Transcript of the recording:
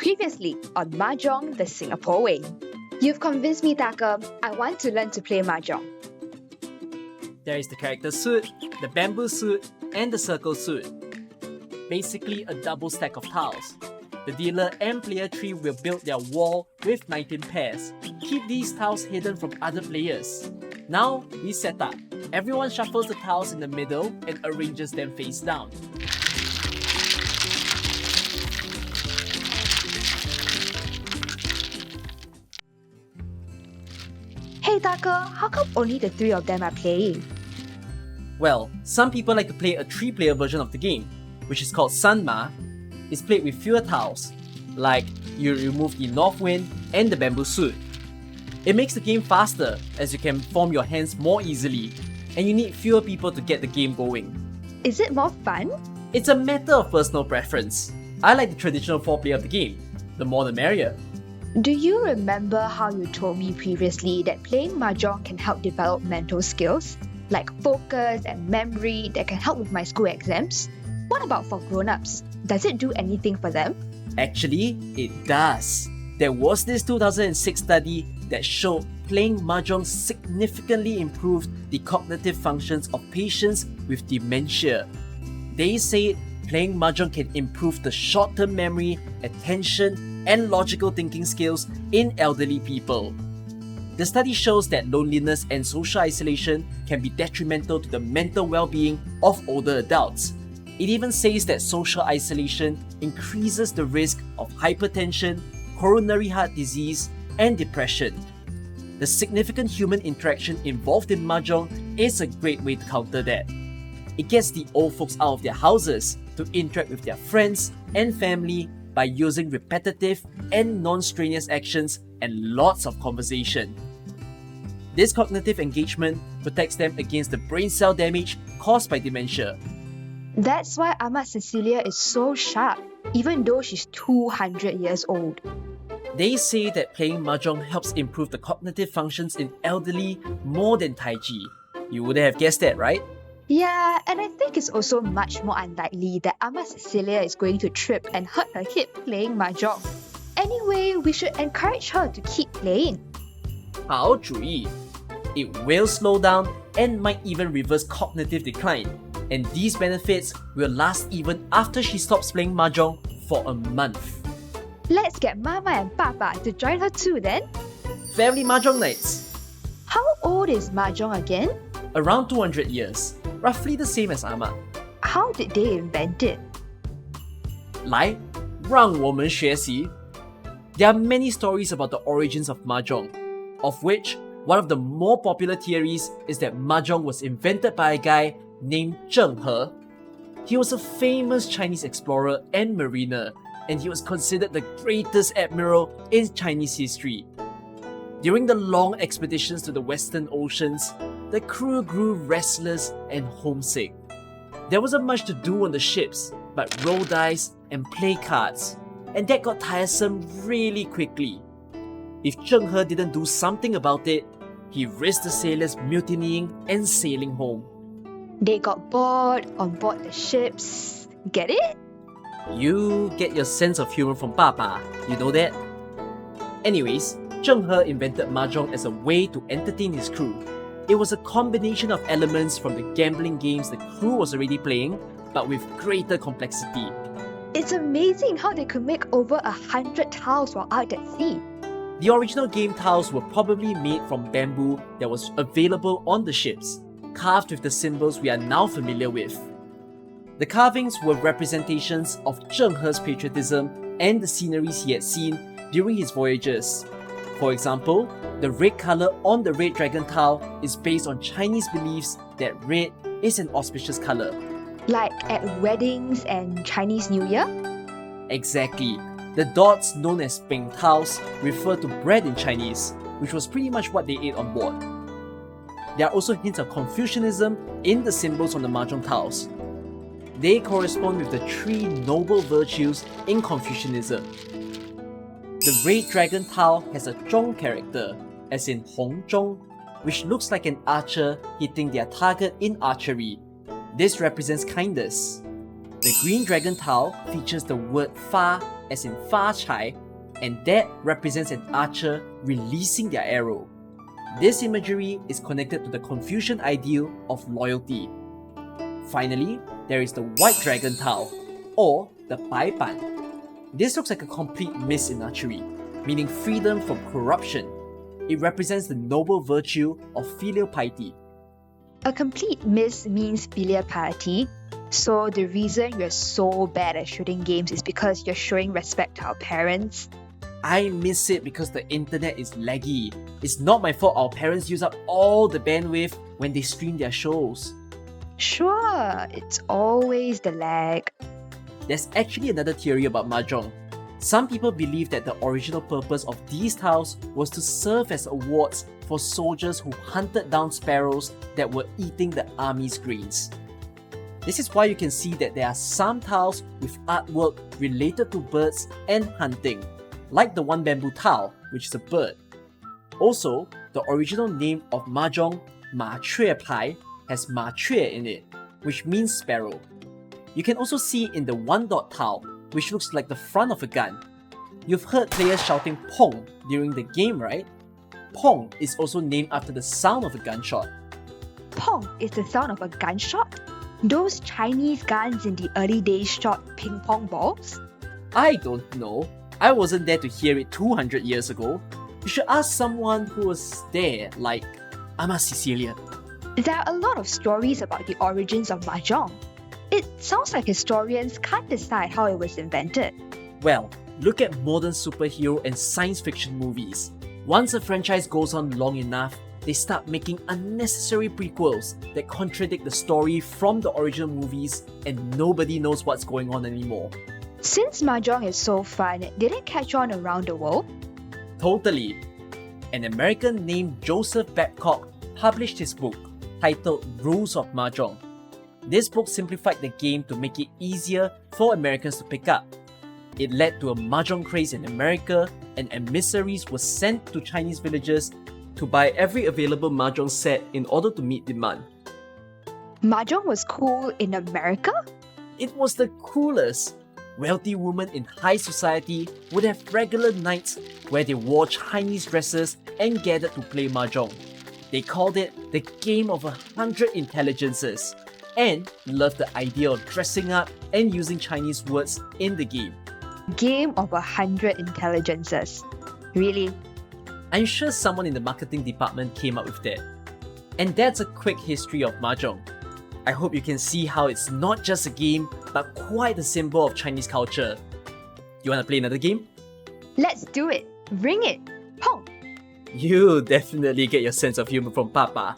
Previously on Mahjong the Singapore Way. You've convinced me, Taka. I want to learn to play Mahjong. There is the character suit, the bamboo suit, and the circle suit. Basically a double stack of tiles. The dealer and player tree will build their wall with 19 pairs. Keep these tiles hidden from other players. Now we set up. Everyone shuffles the tiles in the middle and arranges them face down. Hey Taka, how come only the three of them are playing? Well, some people like to play a 3-player version of the game, which is called Sonma. It's played with fewer tiles, like you remove the north wind and the bamboo suit. It makes the game faster as you can form your hands more easily, and you need fewer people to get the game going. Is it more fun? It's a matter of personal preference. I like the traditional 4-player of the game. The more the merrier. Do you remember how you told me previously that playing Mahjong can help develop mental skills, like focus and memory that can help with my school exams? What about for grown-ups? Does it do anything for them? Actually, it does. There was this 2006 study that showed playing Mahjong significantly improved the cognitive functions of patients with dementia. They said playing Mahjong can improve the short-term memory, attention, and logical thinking skills in elderly people. The study shows that loneliness and social isolation can be detrimental to the mental well-being of older adults. It even says that social isolation increases the risk of hypertension, coronary heart disease, and depression. The significant human interaction involved in Mahjong is a great way to counter that. It gets the old folks out of their houses to interact with their friends and family by using repetitive and non-strenuous actions and lots of conversation. This cognitive engagement protects them against the brain cell damage caused by dementia. That's why Ama Cecilia is so sharp, even though she's 200 years old. They say that playing Mahjong helps improve the cognitive functions in elderly more than Tai Chi. You wouldn't have guessed that, right? Yeah, and I think it's also much more unlikely that Ama Cecilia is going to trip and hurt her hip playing Mahjong. Anyway, we should encourage her to keep playing. 好主意. It will slow down and might even reverse cognitive decline. And these benefits will last even after she stops playing Mahjong for a month. Let's get Mama and Papa to join her too then. Family Mahjong nights. How old is Mahjong again? Around 200 years, roughly the same as Ama. How did they invent it? 来，让我们学习. There are many stories about the origins of Mahjong, of which one of the more popular theories is that Mahjong was invented by a guy named Zheng He. He was a famous Chinese explorer and mariner, and he was considered the greatest admiral in Chinese history. During the long expeditions to the Western Oceans, the crew grew restless and homesick. There wasn't much to do on the ships but roll dice and play cards, and that got tiresome really quickly. If Zheng He didn't do something about it, he risked the sailors mutinying and sailing home. They got bored on board the ships. Get it? You get your sense of humor from Papa, you know that? Anyways, Zheng He invented Mahjong as a way to entertain his crew. It was a combination of elements from the gambling games the crew was already playing, but with greater complexity. It's amazing how they could make over 100 tiles while out at sea. The original game tiles were probably made from bamboo that was available on the ships, carved with the symbols we are now familiar with. The carvings were representations of Zheng He's patriotism and the sceneries he had seen during his voyages. For example, the red color on the red dragon tile is based on Chinese beliefs that red is an auspicious color. Like at weddings and Chinese New Year? Exactly. The dots known as Peng tiles refer to bread in Chinese, which was pretty much what they ate on board. There are also hints of Confucianism in the symbols on the Mahjong tiles. They correspond with the 3 noble virtues in Confucianism. The red dragon tile has a zhong character, as in Hong Zhong, which looks like an archer hitting their target in archery. This represents kindness. The green dragon tile features the word fa as in fa chai, and that represents an archer releasing their arrow. This imagery is connected to the Confucian ideal of loyalty. Finally, there is the white dragon tile, or the bai ban. This looks like a complete miss in archery, meaning freedom from corruption. It represents the noble virtue of filial piety. A complete miss means filial piety. So the reason you're so bad at shooting games is because you're showing respect to our parents. I miss it because the internet is laggy. It's not my fault our parents use up all the bandwidth when they stream their shows. Sure, it's always the lag. There's actually another theory about Mahjong. Some people believe that the original purpose of these tiles was to serve as awards for soldiers who hunted down sparrows that were eating the army's grains. This is why you can see that there are some tiles with artwork related to birds and hunting, like the one bamboo tile, which is a bird. Also, the original name of Mahjong, Ma Cue Pai, has Ma Cue in it, which means sparrow. You can also see in the one dot tile, which looks like the front of a gun. You've heard players shouting Pong during the game, right? Pong is also named after the sound of a gunshot. Pong is the sound of a gunshot? Those Chinese guns in the early days shot ping pong balls? I don't know. I wasn't there to hear it 200 years ago. You should ask someone who was there, like Ama Cecilia. There are a lot of stories about the origins of Mahjong. It sounds like historians can't decide how it was invented. Well, look at modern superhero and science fiction movies. Once a franchise goes on long enough, they start making unnecessary prequels that contradict the story from the original movies, and nobody knows what's going on anymore. Since Mahjong is so fun, did it catch on around the world? Totally. An American named Joseph Babcock published his book titled Rules of Mahjong. This book simplified the game to make it easier for Americans to pick up. It led to a Mahjong craze in America, and emissaries were sent to Chinese villages to buy every available Mahjong set in order to meet demand. Mahjong was cool in America? It was the coolest. Wealthy women in high society would have regular nights where they wore Chinese dresses and gathered to play Mahjong. They called it the game of 100 intelligences and loved the idea of dressing up and using Chinese words in the game. Game of 100 intelligences. Really? I'm sure someone in the marketing department came up with that. And that's a quick history of Mahjong. I hope you can see how it's not just a game, but quite a symbol of Chinese culture. You wanna play another game? Let's do it. Bring it. Pong. You definitely get your sense of humor from Papa.